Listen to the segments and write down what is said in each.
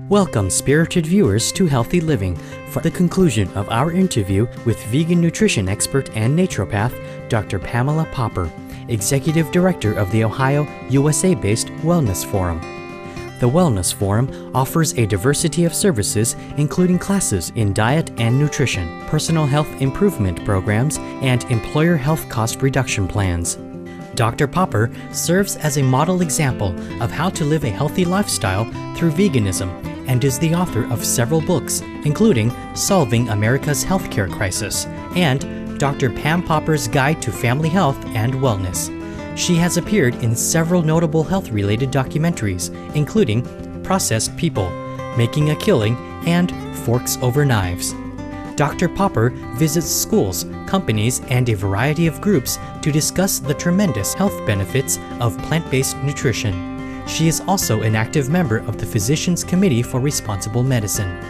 Welcome, spirited viewers, to Healthy Living for the conclusion of our interview with vegan nutrition expert and naturopath, Dr. Pamela Popper, Executive Director of the Ohio, USA-based Wellness Forum. The Wellness Forum offers a diversity of services, including classes in diet and nutrition, personal health improvement programs, and employer health cost reduction plans. Dr. Popper serves as a model example of how to live a healthy lifestyle through veganism and is the author of several books, including Solving America's Healthcare Crisis and Dr. Pam Popper's Guide to Family Health and Wellness. She has appeared in several notable health-related documentaries, including Processed People, Making a Killing, and Forks Over Knives. Dr. Popper visits schools, companies, and a variety of groups to discuss the tremendous health benefits of plant-based nutrition. She is also an active member of the Physicians Committee for Responsible Medicine.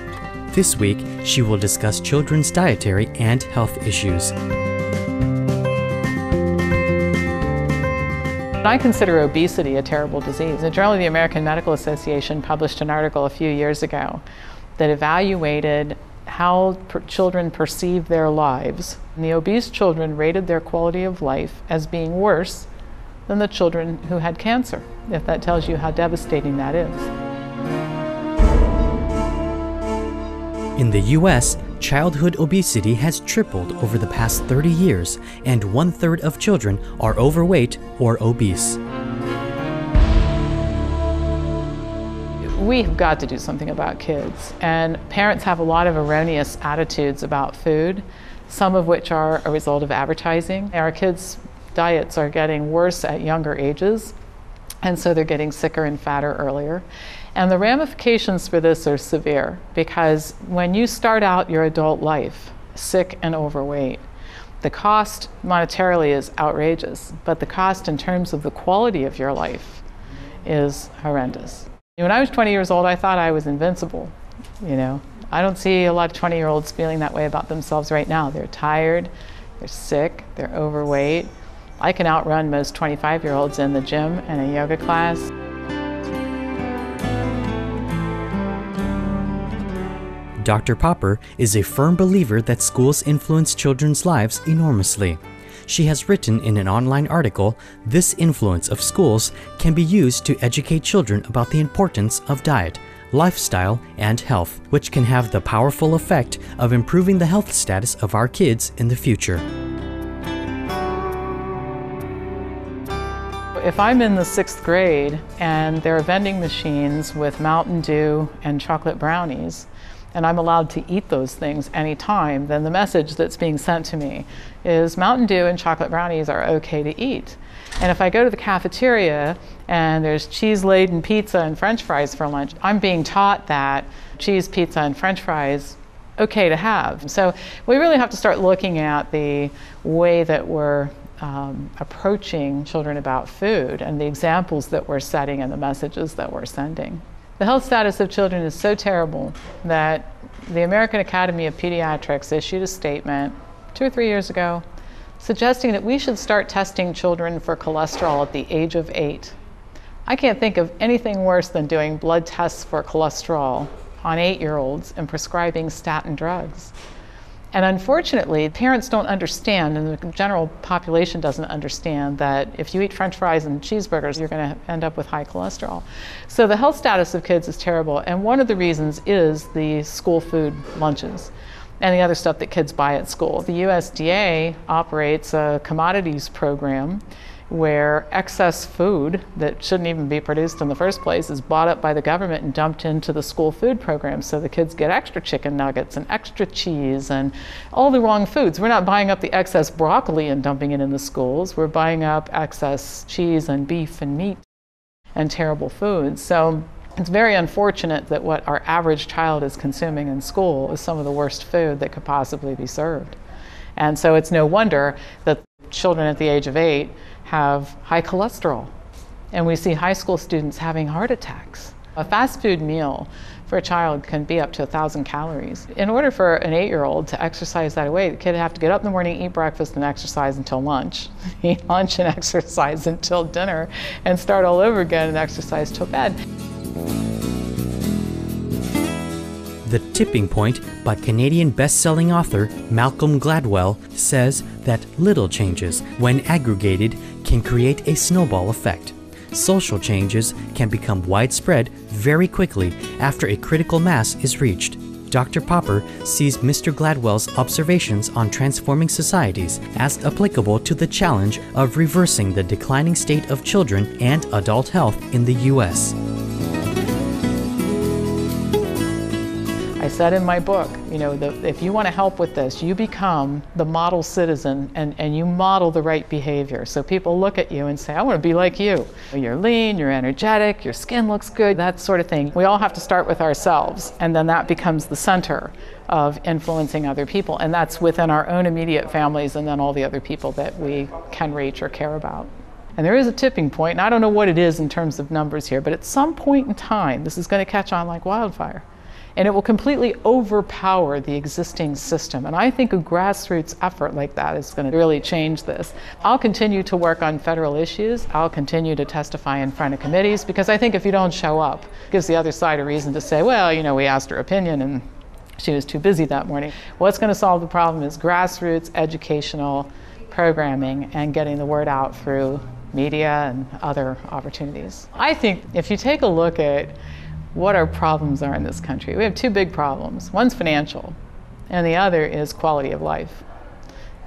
This week, she will discuss children's dietary and health issues. I consider obesity a terrible disease. The Journal of the American Medical Association published an article a few years ago that evaluated how children perceive their lives. And the obese children rated their quality of life as being worse than the children who had cancer, if that tells you how devastating that is. In the U.S., childhood obesity has tripled over the past 30 years, and 1/3 of children are overweight or obese. We've got to do something about kids, and parents have a lot of erroneous attitudes about food, some of which are a result of advertising. Our kids' diets are getting worse at younger ages, and so they're getting sicker and fatter earlier. And the ramifications for this are severe, because when you start out your adult life sick and overweight, the cost monetarily is outrageous, but the cost in terms of the quality of your life is horrendous. When I was 20 years old, I thought I was invincible. I don't see a lot of 20-year-olds feeling that way about themselves right now. They're tired, they're sick, they're overweight. I can outrun most 25-year-olds in the gym and a yoga class. Dr. Popper is a firm believer that schools influence children's lives enormously. She has written in an online article, this influence of schools can be used to educate children about the importance of diet, lifestyle, and health, which can have the powerful effect of improving the health status of our kids in the future. If I'm in the 6th grade and there are vending machines with Mountain Dew and chocolate brownies, and I'm allowed to eat those things anytime, then the message that's being sent to me is Mountain Dew and chocolate brownies are okay to eat. And if I go to the cafeteria and there's cheese-laden pizza and French fries for lunch, I'm being taught that cheese, pizza, and French fries okay to have. So we really have to start looking at the way that we're approaching children about food and the examples that we're setting and the messages that we're sending. The health status of children is so terrible that the American Academy of Pediatrics issued a statement 2 or 3 years ago suggesting that we should start testing children for cholesterol at the age of 8. I can't think of anything worse than doing blood tests for cholesterol on 8-year-olds and prescribing statin drugs. And unfortunately, parents don't understand, and the general population doesn't understand, that if you eat French fries and cheeseburgers, you're going to end up with high cholesterol. So the health status of kids is terrible, and one of the reasons is the school food lunches and the other stuff that kids buy at school. The USDA operates a commodities program where excess food that shouldn't even be produced in the first place is bought up by the government and dumped into the school food program. So the kids get extra chicken nuggets and extra cheese and all the wrong foods. We're not buying up the excess broccoli and dumping it in the schools. We're buying up excess cheese and beef and meat and terrible foods. So it's very unfortunate that what our average child is consuming in school is some of the worst food that could possibly be served. And so it's no wonder that children at the age of 8 have high cholesterol, and we see high school students having heart attacks. A fast food meal for a child can be up to 1,000 calories. In order for an 8-year-old to exercise that away, the kid would have to get up in the morning, eat breakfast, and exercise until lunch. Eat lunch and exercise until dinner, and start all over again and exercise till bed. The Tipping Point by Canadian best-selling author Malcolm Gladwell says that little changes, when aggregated, can create a snowball effect. Social changes can become widespread very quickly after a critical mass is reached. Dr. Popper sees Mr. Gladwell's observations on transforming societies as applicable to the challenge of reversing the declining state of children and adult health in the U.S. I said in my book, if you want to help with this, you become the model citizen and you model the right behavior. So people look at you and say, I want to be like you. You're lean, you're energetic, your skin looks good, that sort of thing. We all have to start with ourselves, and then that becomes the center of influencing other people. And that's within our own immediate families and then all the other people that we can reach or care about. And there is a tipping point, and I don't know what it is in terms of numbers here, but at some point in time, this is going to catch on like wildfire. And it will completely overpower the existing system. And I think a grassroots effort like that is going to really change this. I'll continue to work on federal issues. I'll continue to testify in front of committees, because I think if you don't show up, it gives the other side a reason to say, well, we asked her opinion and she was too busy that morning. What's going to solve the problem is grassroots educational programming and getting the word out through media and other opportunities. I think if you take a look at what our problems are in this country, we have two big problems. One's financial, and the other is quality of life.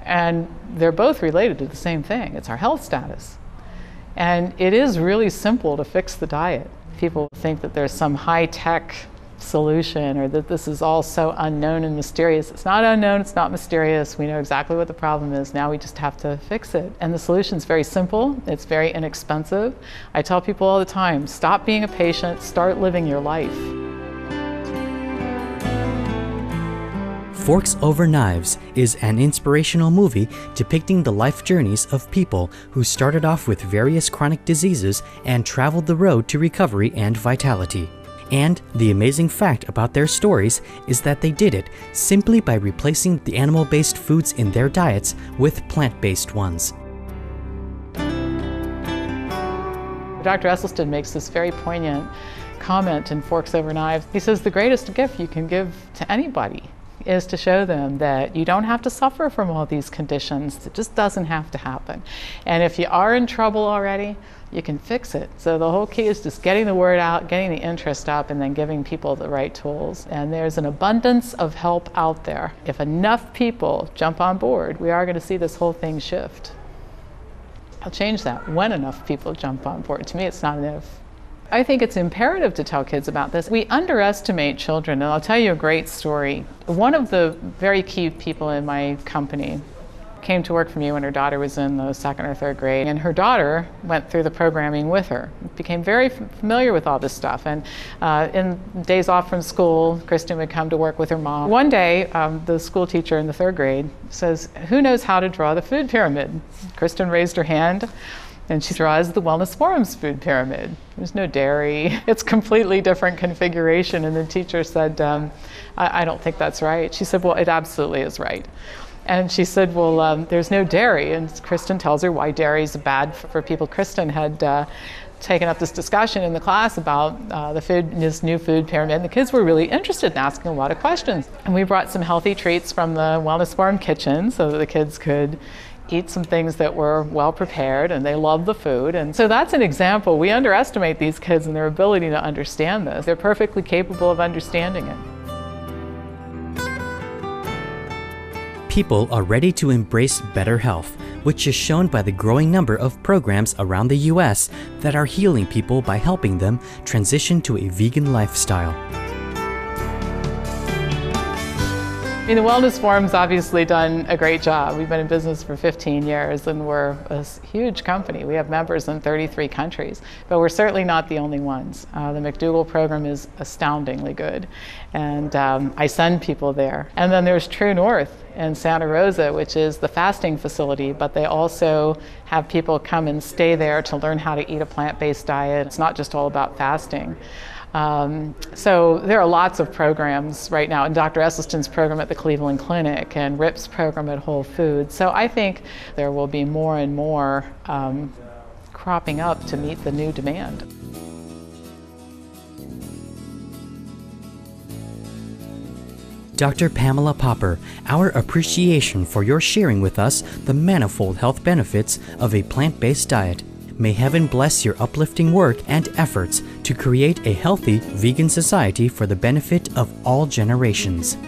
And they're both related to the same thing. It's our health status. And it is really simple to fix the diet. People think that there's some high-tech solution or that this is all so unknown and mysterious. It's not unknown, it's not mysterious. We know exactly what the problem is. Now we just have to fix it. And the solution is very simple. It's very inexpensive. I tell people all the time, stop being a patient, start living your life. Forks Over Knives is an inspirational movie depicting the life journeys of people who started off with various chronic diseases and traveled the road to recovery and vitality. And the amazing fact about their stories is that they did it simply by replacing the animal-based foods in their diets with plant-based ones. Dr. Esselstyn makes this very poignant comment in Forks Over Knives. He says the greatest gift you can give to anybody is to show them that you don't have to suffer from all these conditions. It just doesn't have to happen. And if you are in trouble already, you can fix it. So the whole key is just getting the word out, getting the interest up, and then giving people the right tools. And there's an abundance of help out there. If enough people jump on board, we are going to see this whole thing shift. I'll change that when enough people jump on board. To me, it's not an if. I think it's imperative to tell kids about this. We underestimate children, and I'll tell you a great story. One of the very key people in my company came to work for me when her daughter was in the 2nd or 3rd grade, and her daughter went through the programming with her, became very familiar with all this stuff. And in days off from school, Kristen would come to work with her mom. One day, the school teacher in the 3rd grade says, "Who knows how to draw the food pyramid?" Kristen raised her hand, and she draws the Wellness Forum's food pyramid. There's no dairy. It's completely different configuration. And the teacher said, I don't think that's right. She said, well, it absolutely is right. And she said, well, there's no dairy. And Kristen tells her why dairy is bad for people. Kristen had taken up this discussion in the class about this new food pyramid. And the kids were really interested in asking a lot of questions. And we brought some healthy treats from the Wellness Forum kitchen so that the kids could eat some things that were well prepared, and they love the food. And so that's an example. We underestimate these kids and their ability to understand this. They're perfectly capable of understanding it. People are ready to embrace better health, which is shown by the growing number of programs around the U.S. that are healing people by helping them transition to a vegan lifestyle. The Wellness Forum's obviously done a great job. We've been in business for 15 years and we're a huge company. We have members in 33 countries, but we're certainly not the only ones. The McDougall program is astoundingly good, and I send people there. And then there's True North in Santa Rosa, which is the fasting facility, but they also have people come and stay there to learn how to eat a plant-based diet. It's not just all about fasting. So there are lots of programs right now, and Dr. Esselstyn's program at the Cleveland Clinic and Rip's program at Whole Foods. So I think there will be more and more cropping up to meet the new demand. Dr. Pamela Popper, our appreciation for your sharing with us the manifold health benefits of a plant-based diet. May heaven bless your uplifting work and efforts to create a healthy vegan society for the benefit of all generations.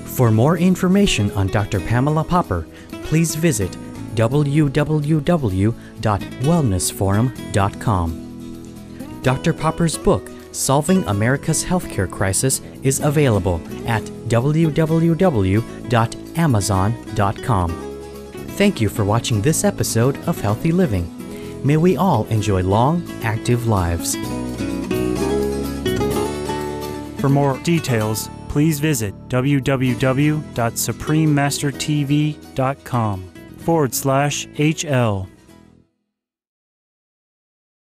For more information on Dr. Pamela Popper, please visit www.wellnessforum.com. Dr. Popper's book, Solving America's Healthcare Crisis, is available at www.amazon.com. Thank you for watching this episode of Healthy Living. May we all enjoy long, active lives. For more details, please visit www.suprememastertv.com/HL.